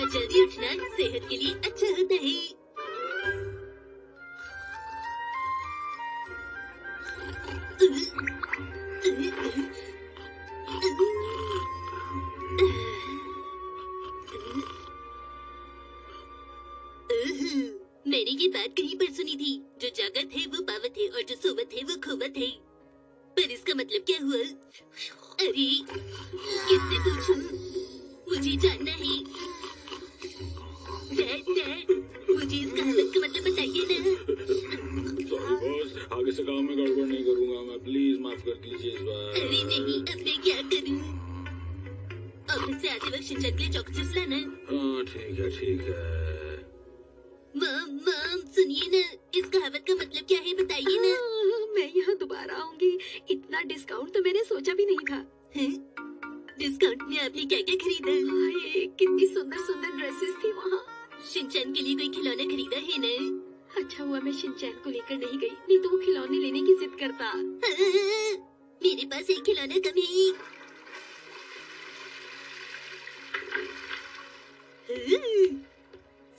सुबह जल्दी उठना सेहत के लिए अच्छा होता है। मैंने ये बात कहीं पर सुनी थी, जो जागत है वो पावत है और जो सोवत है वो खोवत है। पर इसका मतलब क्या हुआ? अरे किससे पूछूं? मुझे जानना है। डैड, मुझे इस कहावत का मतलब बताइए ना। सॉरी बॉस, आगे से काम में गड़बड़ नहीं करूंगा मैं, प्लीज माफ कर दीजिए इस बार। अरे नहीं, अब मैं क्या करूं? ऑफिस से आते वक्त शिनचैन के लिए चॉकलेट्स लाना। हाँ ठीक है। मॉम सुनिए ना, इस कहावत का मतलब क्या है बताइए ना। मैं यहाँ दोबारा आऊंगी, इतना डिस्काउंट तो मैंने सोचा भी नहीं था। डिस्काउंट में आपने क्या क्या खरीदा? कितनी सुंदर सुंदर ड्रेसेस थी वहाँ। शिनचैन के लिए कोई खिलौना खरीदा है ना? अच्छा हुआ मैं शिनचैन को लेकर नहीं गई, नहीं तो वो खिलौने लेने की जिद करता। मेरे पास एक खिलौना कम है।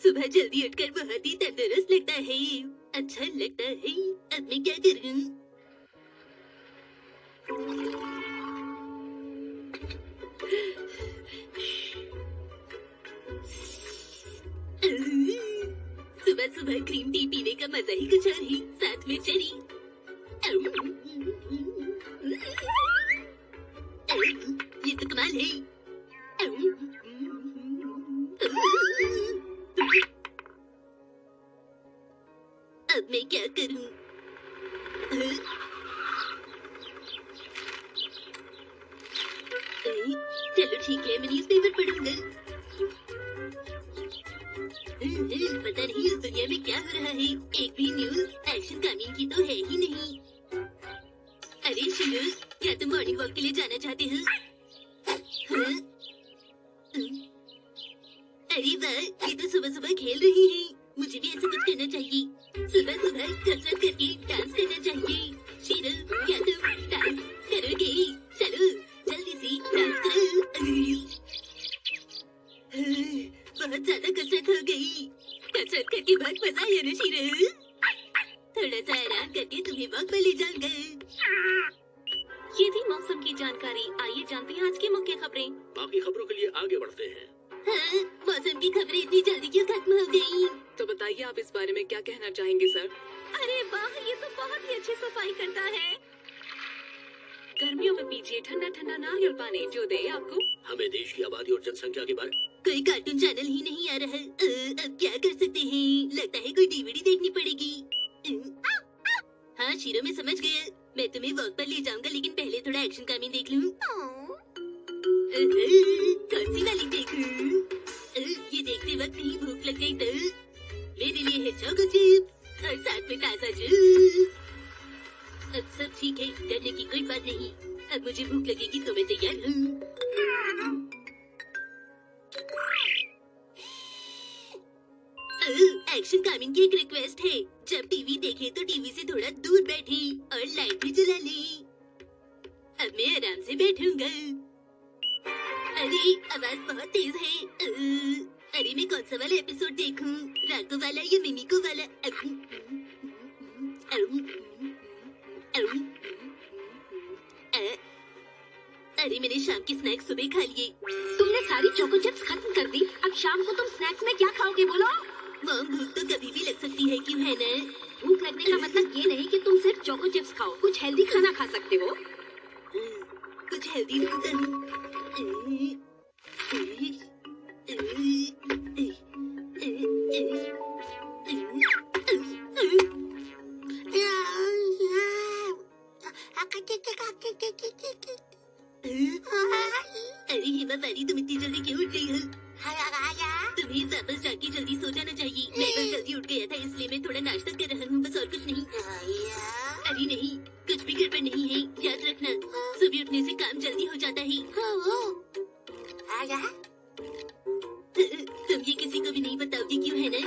सुबह जल्दी उठकर बहुत ही तंदुरुस्त लगता है, अच्छा लगता है। अब मैं क्या करूं? सुबह सुबह ग्रीन टी पीने का मजा ही कुछ और है, साथ में चेरी। ये तो कमाल है। अब मैं क्या करूं? चलो ठीक है, मैं न्यूज़पेपर पढ़ूंगा। पता नहीं इस दुनिया में क्या हो रहा है, एक भी न्यूज एक्शन कामीन की तो है ही नहीं। अरे शिरू, क्या तुम मॉर्निंग वॉक के लिए जाना चाहते हो? अरे वाह, ये तो सुबह सुबह खेल रही है, मुझे भी ऐसा कुछ करना चाहिए। सुबह सुबह कसरत करके डांस करना चाहिए। शिरू, क्या तुम डांस करोगे? चलो जल्दी से डांस करो। बहुत ज्यादा कसरत हो गई। कसरत करके बहुत मजा आया ना शिरू। थोड़ा सा आराम करके तुम्हें वॉक पर ले जाऊंगा। ये थी मौसम की जानकारी। आइए जानते हैं आज की मुख्य खबरें। बाकी खबरों के लिए आगे बढ़ते हैं। हाँ, मौसम की खबरें इतनी जल्दी क्यों खत्म हो गई? तो बताइए आप इस बारे में क्या कहना चाहेंगे सर? अरे वाह, ये तो बहुत ही अच्छी सफाई करता है। गर्मियों में पीजिए ठंडा ठंडा नारियल पानी, जो दे आपको। हमें देश की आबादी और जनसंख्या के बारे कोई कार्टून चैनल ही नहीं आ रहा। अब क्या कर सकते हैं? लगता है कोई डीवीडी देखनी पड़ेगी। हाँ शीरो, मैं समझ गया। मैं तुम्हें वॉक पर ले जाऊंगा, लेकिन पहले थोड़ा एक्शन कामीन देख लूं। कौन सी वाली देखूं? ये देखते वक्त कहीं भूख लग गई तो मेरे लिए है चोको चिप्स और साथ में ताजा जूस। अब सब ठीक है, डरने की कोई बात नहीं। अब मुझे भूख लगेगी तो मैं तैयार हूँ। एक्शन कामिंग की एक रिक्वेस्ट है, जब टीवी देखे तो टीवी से थोड़ा दूर बैठे और लाइट भी जला ले। अब मैं आराम से बैठूंगा। अरे आवाज बहुत तेज है। अरे मैं कौन सा वाला एपिसोड देखूं? राको वाला या मिमिको वाला? अरे मैंने शाम की स्नैक्स सुबह खा लिए। तुमने सारी चोको चिप्स खत्म कर दी, अब शाम को तुम स्नैक्स में क्या खाओगे बोलो? मॉम, भूख तो कभी भी लग सकती है, क्यों है ना? भूख लगने का मतलब ये नहीं कि तुम सिर्फ चोको चिप्स खाओ, कुछ हेल्दी खाना खा सकते हो। कुछ हेल्दी ढूंढता हूँ। अरे हिमा पारी, तुम इतनी जल्दी क्यों उठ गई हो? तुम्हें वापस जाके जल्दी सो जाना चाहिए। मैं बस जल्दी उठ गया था, इसलिए मैं थोड़ा नाश्ता कर रहा हूँ, बस और कुछ नहीं। अरे नहीं, कुछ भी गड़बड़ नहीं है, याद रखना सुबह उठने से काम जल्दी हो जाता है। तुम ये किसी को भी नहीं बताओगे, क्यों है ना?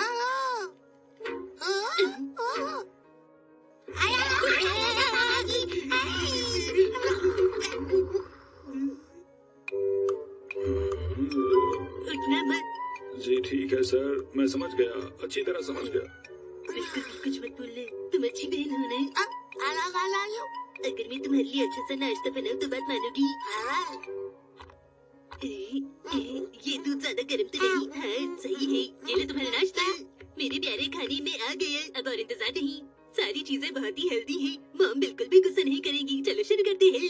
उठना मत। जी सर, मैं समझ गया, अच्छी तरह समझ गया। बिल्कुल भी कुछ मत बोलना, तुम अच्छी बहन हो ना। अगर मैं तुम्हारे लिए अच्छा सा नाश्ता बनाऊं तो बात मानोगी? ये दूध ज्यादा गर्म तो नहीं? हाँ सही है, ये लो तुम्हारा नाश्ता। मेरे प्यारे खाने में आ गया, अब और इंतजार नहीं। सारी चीजें बहुत ही हेल्दी हैं, मॉम बिल्कुल भी गुस्सा नहीं करेगी। चलो शुरू करते हैं।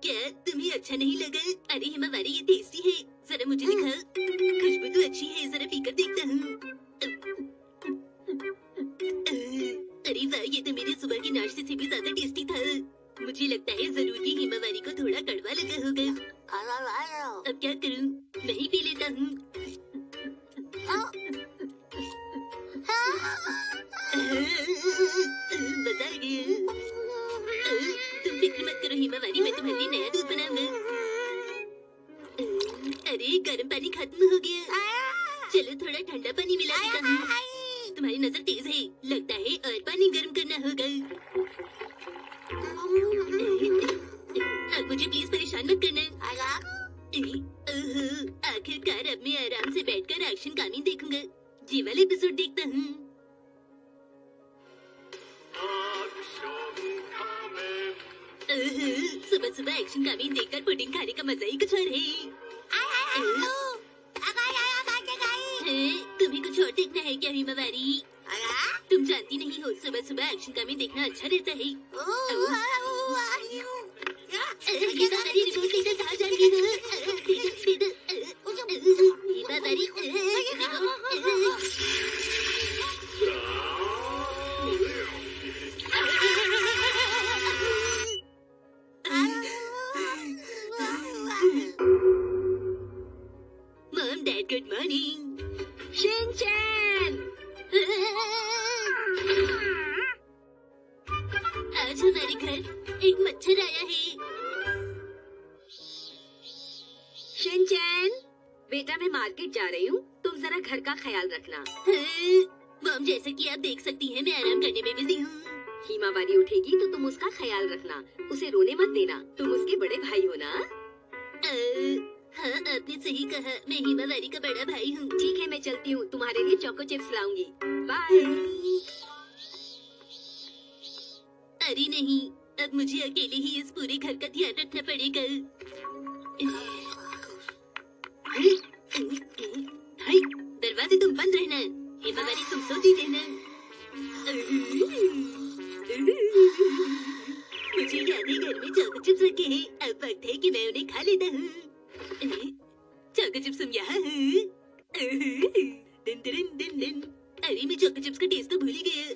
क्या तुम्हें अच्छा नहीं लगा? अरे हिमावारी ये टेस्टी है, जरा मुझे दिखाओ। खुशबू तो अच्छी है, जरा पीकर देखता हूँ। अरे वाह, ये तो मेरे सुबह के नाश्ते से भी ज्यादा टेस्टी था। मुझे लगता है जरूर ही हिमावारी को थोड़ा कड़वा लगा होगा। अब क्या करूँ, मैं ही पी लेता हूँ। मजा आ गया। तुम फिक्र मत करो हिमावारी, मैं तुम्हारे लिए नया दूध बनाऊंगा। अरे गर्म पानी खत्म हो गया, चलो थोड़ा ठंडा पानी मिला देता हूँ। तुम्हारी नजर तेज है, लगता है और पानी गर्म करना होगा। अब मुझे प्लीज परेशान मत करना। आखिरकार अब मैं आराम से बैठकर एक्शन कहानी देखूंगा। ये वाला एपिसोड देखता हूँ। सुबह सुबह एक्शन कहानी देखकर पुडिंग खाने का मजा ही कुछ और है। तुम्हें कुछ और देखना है क्या हिमावारी? तुम जानती नहीं हो, सुबह सुबह एक्शन कहानी देखना अच्छा रहता है। हिमावारी रिमोट लेकर कहाँ जा रही हो? Himawari mom dad good morning. Shinchan आज हमारे घर एक मच्छर आया है। शिनचैन बेटा, मैं मार्केट जा रही हूँ, तुम जरा घर का ख्याल रखना। मॉम जैसा कि आप देख सकती हैं मैं आराम करने में बिजी हूँ। हिमावारी उठेगी तो तुम उसका ख्याल रखना, उसे रोने मत देना, तुम उसके बड़े भाई हो ना। हाँ आपने सही कहा, मैं हिमावारी का बड़ा भाई हूँ। ठीक है मैं चलती हूँ, तुम्हारे लिए चोको चिप्स लाऊंगी। बाय। अरे नहीं, अब मुझे अकेले ही इस पूरे घर का ध्यान रखना पड़ेगा। हाय, दरवाजे तुम बंद रहना। हिमावारी तुम सोती रहना। मुझे याद है घर में चोको चिप्स रखे हैं, अब वक्त है कि मैं उन्हें खा लेता हूँ। चोको चिप्स तुम यहाँ हो? दिन दिन दिन दिन। अरे मैं चोको चिप्स का टेस्ट तो भूल ही गया।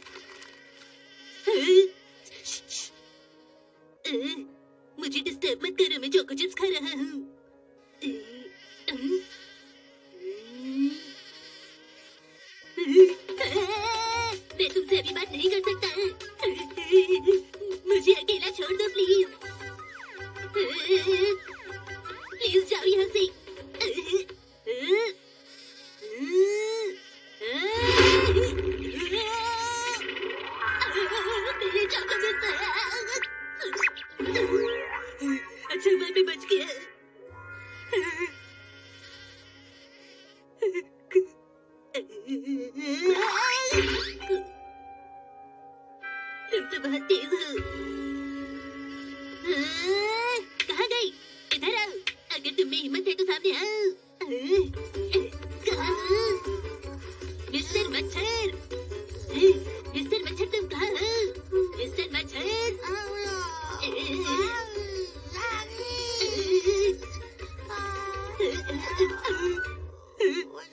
मुझे डिस्टर्ब मत करो, मैं चोको चिप्स खा रहा हूँ। मैं तुमसे अभी बात नहीं कर सकता। मुझे अकेला छोड़ दो प्लीज। प्लीज जाओ यहाँ से। मेरे चोको चिप्स। अच्छा मैं बच गया। तुम तो बहुत तेज हो। कहाँ गई? इधर आओ, अगर तुम में हिम्मत है तो सामने आओ। कहाँ हो? मिस्टर मच्छर, मिस्टर मच्छर तुम कहाँ हो? मिस्टर मच्छर।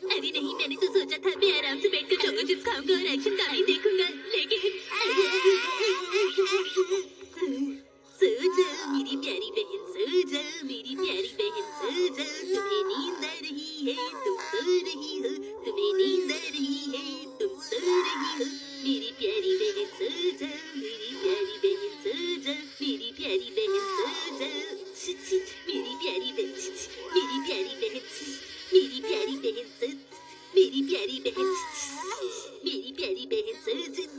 अरे नहीं, मैंने तो सोचा था मैं आराम से बैठकर चोको चिप्स खाऊंगा और एक्शन कहानी देखूंगा, लेकिन सो जाओ मेरी प्यारी बहन, सो जाओ मेरी प्यारी बहन, सो जाओ। तुम्हें नींद आ रही है, तुम सो रही हो। तुम्हें नींद आ रही है, तुम सो रही हो। मेरी प्यारी बहन सो जाओ, मेरी प्यारी बहन सो जाओ, मेरी प्यारी बहन सो जाओ। मेरी प्यारी बहन, मेरी प्यारी बहन, मेरी प्यारी बहन सो, मेरी प्यारी बहन, मेरी प्यारी बहन सो जाओ।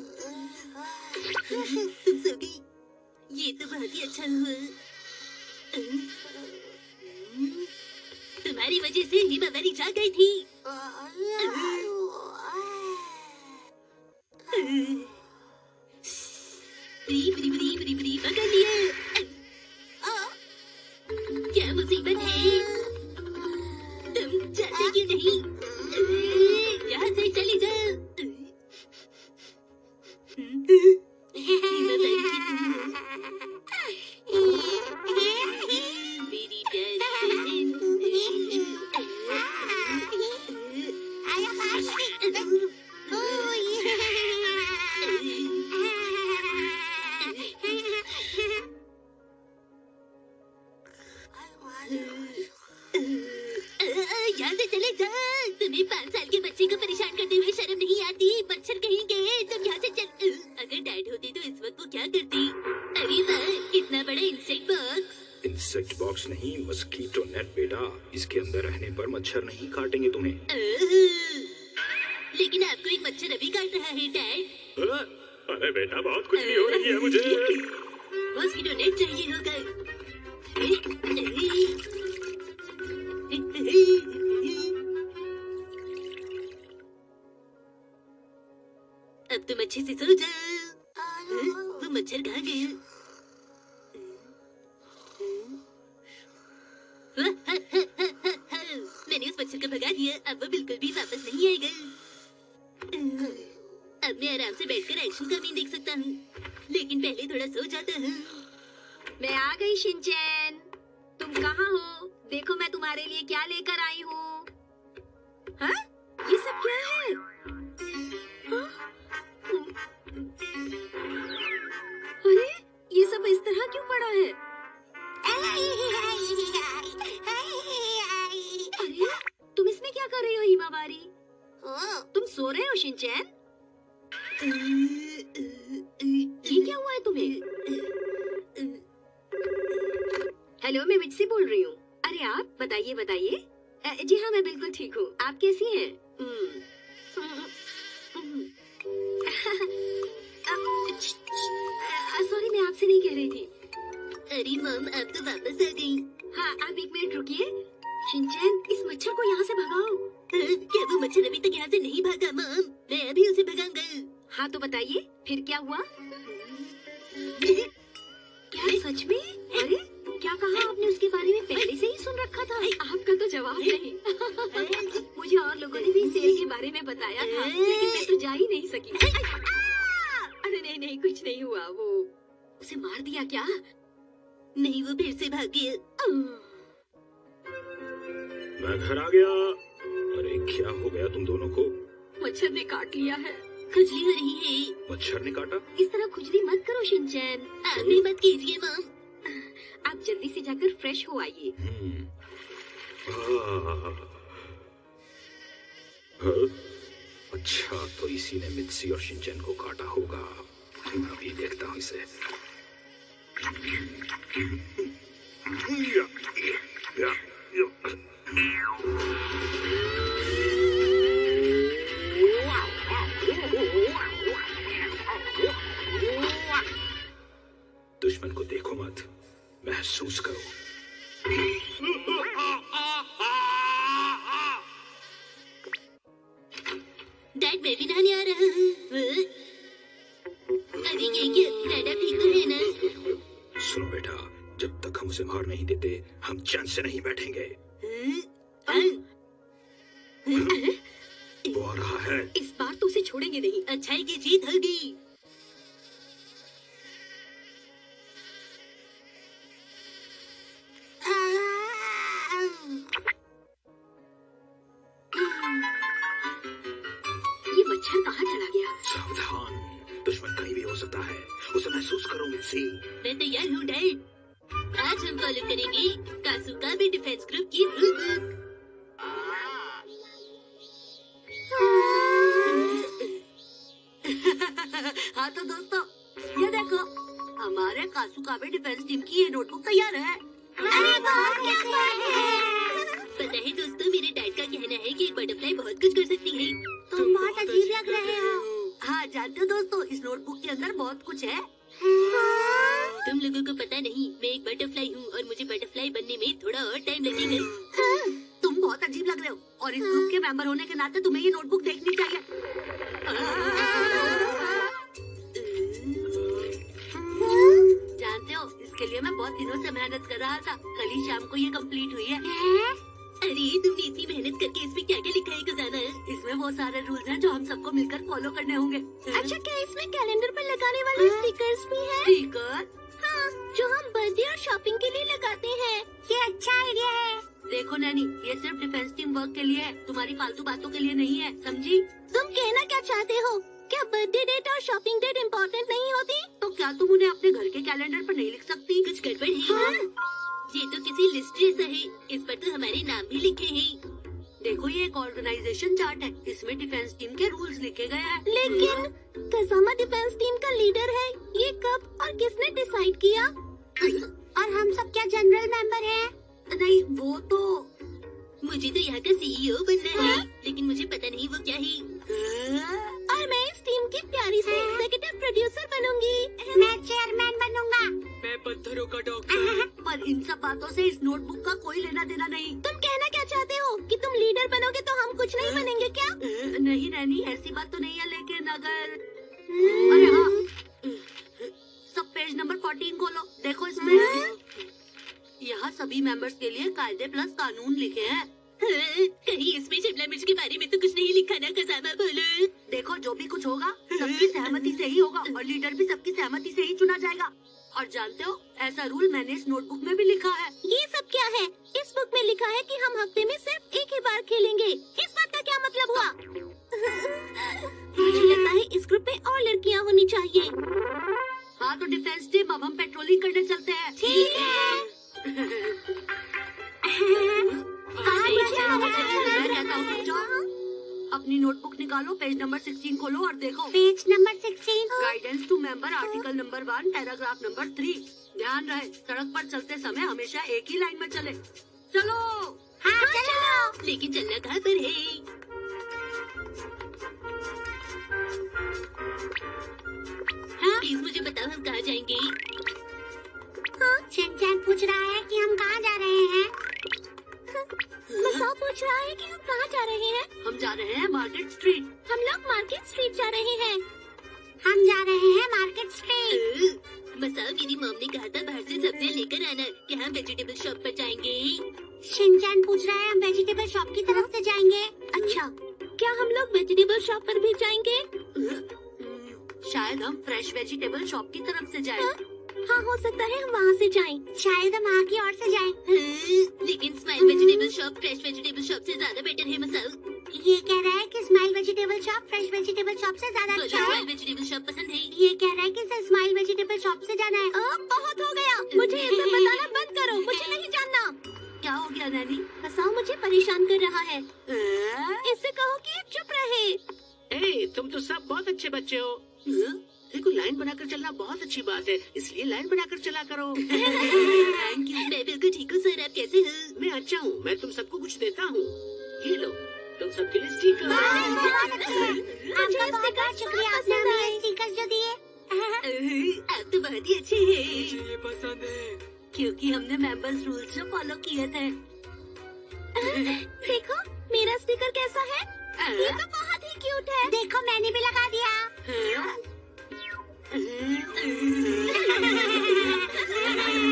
तुम सो गई, ये तो बहुत ही अच्छा हुआ। तुम्हारी वजह से हिमावरी जा गई थी। पकड़ लिया। क्या मुसीबत है? तुम जाते क्यों नहीं? यहाँ से चली जाओ। मेरी प्यारी यहाँ से चले जाओ। तुम्हें 5 साल के बच्चे को परेशान करते हुए शर्म नहीं आती? मच्छर कहेंगे। तुम यहाँ से चल। अगर डैड होते तो इस वक्त वो क्या करती? अरे वाह, इतना बड़ा इंसेक्ट बॉक्स। इंसेक्ट बॉक्स नहीं, मस्कीटो नेट बेटा। इसके अंदर रहने पर मच्छर नहीं काटेंगे तुम्हें। लेकिन आपको एक मच्छर अभी काट रहा है डैड। अरे बेटा, बहुत खुजली हो रही है मुझे। मस्कीटो नेट चाहिए होगा। अब तुम अच्छे से सो जाओ। वो मच्छर कहाँ गए? मैंने उस मच्छर को भगा दिया। अब वो बिल्कुल भी वापस नहीं आएगा। अब मैं आराम से बैठकर एक्शन का सीन देख सकता हूँ। लेकिन पहले थोड़ा सो जाता हूँ। मैं आ गई शिनचैन। तुम कहाँ हो? देखो मैं तुम्हारे लिए क्या लेकर आई हूँ। हाँ? ये सब क्या है? हाँ? अरे ये सब इस तरह क्यों पड़ा है? अरे तुम इसमें क्या कर रही हो हिमावारी? तुम सो रहे हो शिनचैन? ये क्या हुआ है तुम्हें? हेलो, मैं मिट्सी बोल रही हूँ। अरे आप बताइए बताइए। जी हाँ, मैं बिल्कुल ठीक हूँ। आप कैसी हैं? सॉरी, मैं आपसे नहीं कह रही थी। अरे मॉम, आप तो वापस आ गई। हाँ, आप एक मिनट रुकिए। शिनचैन, इस मच्छर को यहाँ से भगाओ। क्या वो मच्छर अभी तक यहाँ से नहीं भागा मॉम? मैं अभी उसे भगाऊंगा। हाँ तो बताइए, फिर क्या हुआ? क्या सच में? अरे क्या कहा आपने? उसके बारे में पहले से ही सुन रखा था। आपका तो जवाब नहीं। मुझे और लोगों ने भी सेल के बारे में बताया था, लेकिन मैं तो जा ही नहीं सकी। अरे नहीं नहीं, कुछ नहीं हुआ। वो उसे मार दिया क्या? नहीं, वो फिर से भाग गया। मैं घर आ गया। अरे क्या हो गया तुम दोनों को? मच्छर ने काट लिया है। खुजली हो रही है। मच्छर ने काटा? इस तरह खुजली मत करो शिनचैन। आप भी मत कीजिए मॉम। आप जल्दी से जाकर फ्रेश हो आइए। अच्छा, तो इसी ने मित्सी और शिनचैन को काटा होगा। मैं अभी देखता हूँ इसे। दुश्मन को देखो मत, महसूस करो। डैड, मैं भी नहाने आ रहा हूँ। अरे ये क्या? डैड आप ठीक तो है ना? सुनो बेटा, जब तक हम उसे मार नहीं देते, हम चैन से नहीं बैठेंगे। वो आ रहा है। इस बार तो उसे छोड़ेंगे नहीं। अच्छाई की जीत होगी। ये मच्छर कहाँ चला गया? सावधान, दुश्मन कहीं भी हो सकता है। उसे महसूस करो मित्सी। मैं तैयार हूँ डैड। आज हम फॉलो करेंगे कासुकाबे डिफेंस ग्रुप की रूल बुक। हाँ तो दोस्तों, ये देखो, हमारे कासुकाबे डिफेंस टीम की ये नोटबुक तैयार है। अरे बहुत क्या बात है। पता है दोस्तों, मेरे डैड का कहना है कि एक बटरफ्लाई बहुत कुछ कर सकती है। तुम बहुत अजीब लग रहे हो। हाँ जानते हो दोस्तों, इस नोटबुक के अंदर बहुत कुछ है। तुम लोगों को पता नहीं, मैं एक बटरफ्लाई हूँ और मुझे बटरफ्लाई बनने में थोड़ा और टाइम लगेगा। तुम इस ग्रुप के मेंबर होने के नाते तुम्हें ये नोटबुक देखनी चाहिए। जानते हो, इसके लिए मैं बहुत दिनों से मेहनत कर रहा था। कल ही शाम को ये कंप्लीट हुई है। अरे तुमने इतनी मेहनत करके इसमें क्या क्या लिखा है खजाना? इसमें वो सारे रूल्स हैं जो हम सबको मिलकर फॉलो करने होंगे। अच्छा, क्या इसमें कैलेंडर पर लगाने वाले स्टिकर्स भी हैं? स्टिकर? हाँ, जो हम बर्थडे और शॉपिंग के लिए लगाते हैं। ये अच्छा आइडिया है। देखो नैनी, ये सिर्फ डिफेंस टीम वर्क के लिए है, तुम्हारी फालतू बातों के लिए नहीं है, समझी? तुम कहना क्या चाहते हो? क्या बर्थडे डेट और शॉपिंग डेट इम्पोर्टेंट नहीं होती? तो क्या तुम उन्हें अपने घर के कैलेंडर पर नहीं लिख सकती? कुछ गड़बड़ है। ये तो किसी लिस्ट जैसा है, इस पर तो हमारे नाम भी लिखे हैं। देखो, ये एक ऑर्गेनाइजेशन चार्ट है, इसमें डिफेंस टीम के रूल्स लिखे गए हैं। लेकिन कसामा डिफेंस टीम का लीडर है, ये कब और किसने डिसाइड किया? और हम सब क्या जनरल मेंबर हैं? नहीं, वो तो मुझे तो यहाँ का सीईओ बनना है, लेकिन मुझे पता नहीं वो क्या है। और मैं इस टीम की प्यारी सी एग्जीक्यूटिव प्रोड्यूसर बनूंगी। मैं चेयरमैन बनूंगा। मैं पत्थरों का डॉक्टर। पर इन सब बातों से इस नोटबुक का कोई लेना देना नहीं। तुम कहना क्या चाहते हो कि तुम लीडर बनोगे तो हम कुछ नहीं बनेंगे क्या? नहीं नैनी, ऐसी बात तो नहीं है, लेकिन अगर अरे हाँ, सब पेज नंबर 14 खोलो, देखो इसमें यहाँ सभी मेंबर्स के लिए कायदे प्लस कानून लिखे हैं। कहीं इसमें शिमला मिर्च के बारे में तो कुछ नहीं लिखा ना कसामा बोलो? देखो, जो भी कुछ होगा सबकी सहमति से ही होगा और लीडर भी सबकी सहमति से ही चुना जाएगा। और जानते हो, ऐसा रूल मैंने इस नोटबुक में भी लिखा है। ये सब क्या है? इस बुक में लिखा है कि हम हफ्ते में सिर्फ एक ही बार खेलेंगे। इस बात का क्या मतलब हुआ? मुझे लगता है इस ग्रुप में और लड़कियाँ होनी चाहिए। हाँ तो डिफेंस टीम, अब हम पेट्रोलिंग करने चलते हैं। ठीक है। मैं कहता हूँ तुम जाओ, अपनी नोटबुक निकालो, पेज नंबर 16 खोलो और देखो। Page number 16। Guidance to member, article number 1, paragraph number 3। ध्यान रहे, सड़क पर चलते समय हमेशा एक ही लाइन में चले। चलो। हाँ चलो। लेकिन चलना कहाँ पर है? हाँ? प्लीज मुझे बताओ, हम कहाँ जाएंगे? शिनचैन पूछ रहा है कि हम कहाँ जा रहे हैं। मसाओ पूछ रहा है कि हम कहाँ जा रहे हैं। हम जा रहे हैं मार्केट स्ट्रीट। हम लोग मार्केट स्ट्रीट जा रहे हैं। हम जा रहे हैं मार्केट स्ट्रीट। मसाओ, मेरी मॉम ने कहा था बाहर से सब्जियाँ लेकर आना, क्या हम वेजिटेबल शॉप पर जाएंगे? शिनचैन पूछ रहा है हम वेजिटेबल शॉप की तरफ से जाएंगे। अच्छा, क्या हम लोग वेजिटेबल शॉप पर भी जाएंगे? शायद हम फ्रेश वेजिटेबल शॉप की तरफ से जाएं। हाँ, हो सकता है हम वहाँ से जाएं। शायद हम वहाँ की ओर से जाएं। लेकिन smile vegetable shop fresh vegetable shop से ज्यादा बेटर है मसाओ। ये कह रहा है कि smile vegetable shop fresh vegetable shop से ज्यादा अच्छा है। स्माइल वेजिटेबल शॉप पसंद है। ये कह रहा है कि इसे स्माइल वेजिटेबल शॉप से जाना है। बहुत हो गया, मुझे ये सब बताना बंद करो, मुझे नहीं जानना। क्या हो गया नैनी? मसाओ मुझे परेशान कर रहा है। इससे कहो कि ये चुप रहे। तुम तो सब बहुत अच्छे बच्चे हो। देखो, लाइन बनाकर चलना बहुत अच्छी बात है, इसलिए लाइन बनाकर चला करो। थैंक यू, मैं बिल्कुल ठीक हूँ सर, आप कैसे हो? मैं अच्छा हूँ, मैं तुम सबको कुछ देता हूँ। ये लो, तुम सबके लिए स्टिकर। शुक्रिया, आपने हमें स्टिकर जो दिए। आप तो बहुत ही अच्छे हैं, मुझे ये पसंद है। क्योंकि हमने मेंबर्स रूल्स जो फॉलो किए थे। देखो मेरा स्टिकर कैसा है। ये तो बहुत ही क्यूट है। देखो मैंने भी लगा दिया।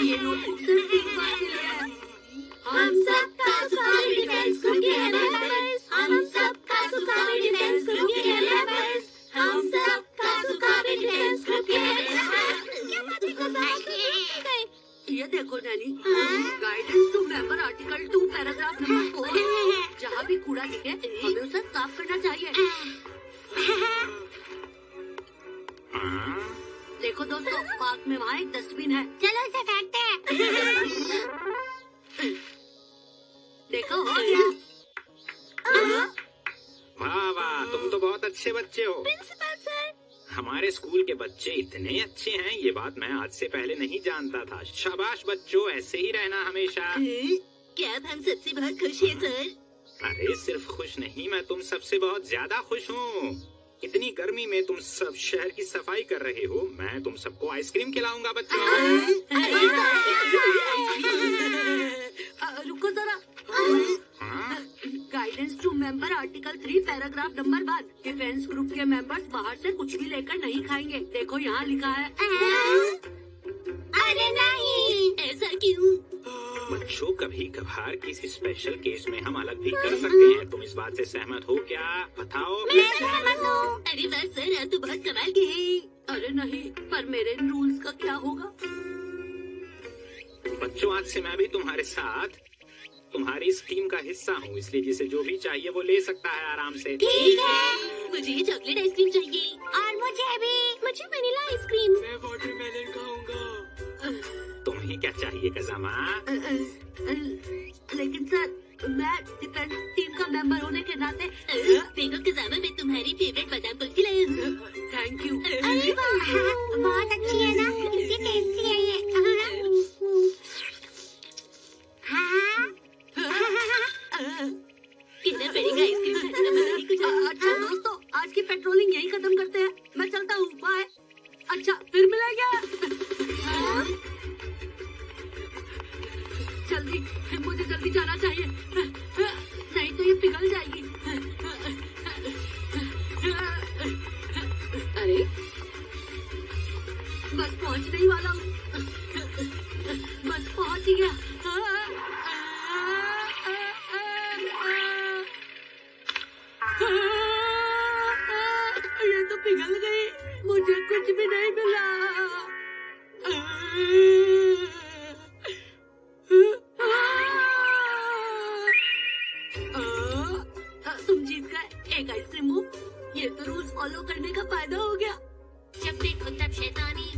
ये नोटबुक सिर्फ 3 बार के लिए है। हम सब कासुकामी डिफेंस ग्रुप के मेंबर्स। हम सब कासुकामी डिफेंस ग्रुप के मेंबर्स। हम सब कासुकामी डिफेंस ग्रुप के मेंबर्स। क्या बात है कसामा? ये देखो नैनी, guidance to member, article 2, paragraph number 4। जहाँ भी कूड़ा दिखे हमें उसे साफ करना चाहिए। देखो दोस्तों, पार्क में वहाँ एक डस्टबिन है। चलो इसे फेंकते हैं। देखो, हो गया। वाह वाह, तुम तो बहुत अच्छे बच्चे हो। प्रिंसिपल सर, हमारे स्कूल के बच्चे इतने अच्छे हैं, ये बात मैं आज से पहले नहीं जानता था। शाबाश बच्चों, ऐसे ही रहना हमेशा। क्या आप हम सबसे बहुत खुश हैं सर? अरे सिर्फ खुश नहीं, मैं तुम सबसे बहुत ज्यादा खुश हूँ। इतनी गर्मी में तुम सब शहर की सफाई कर रहे हो, मैं तुम सबको आइसक्रीम खिलाऊंगा बच्चों। रुको जरा। हाँ? Guidance washroom member article 3 paragraph number 1। Defence group के मेंबर्स बाहर से कुछ भी लेकर नहीं खाएंगे। देखो यहाँ लिखा है। अरे नहीं, ऐसा क्यों? बच्चों, कभी कभार किसी स्पेशल केस में हम अलग भी कर सकते हैं। तुम इस बात से सहमत हो क्या? बताओ। मैं सहमत हूँ। अरे वाह सर, आप तो बहुत कमाल के हैं। अरे नहीं, पर मेरे रूल्स का क्या होगा? बच्चों, आज से मैं भी तुम्हारे साथ तुम्हारी इस टीम का हिस्सा हूँ, इसलिए जिसे जो भी चाहिए वो ले सकता है आराम से। ठीक है, मुझे चॉकलेट आइसक्रीम चाहिए। और मुझे भी। मुझे वनीला आइसक्रीम। मैं वाटरमेलन खाऊंगा। तुम्हें क्या चाहिए कज़ामा? लेकिन सर, मैं डिफेंस टीम का मेंबर होने के नाते। देखो कज़ामा, मैं तुम्हारी फेवरेट बादाम कुल्फी लाया हूँ। Thank you. अरे वाह, बहुत अच्छी है ना? कितनी टेस्टी है ये। पीना पड़ेगा आइसक्रीम खाने में नहीं कुछ। अच्छा दोस्तों, आज की पेट्रोलिंग यही खत्म करते हैं। मैं चलता हूँ, बाय। अच्छा, फिर मिलेंगे। मुझे जल्दी जाना चाहिए, नहीं तो ये पिघल जाएगी। अरे, बस पहुंचने ही वाला हूँ। बस पहुंच ही गया। ये तो पिघल गई, मुझे कुछ भी नहीं मिला। तुम जीत गए एक आइसक्रीम। ये तो रूल्स फॉलो करने का फायदा हो गया। जब देखो तब शैतानी।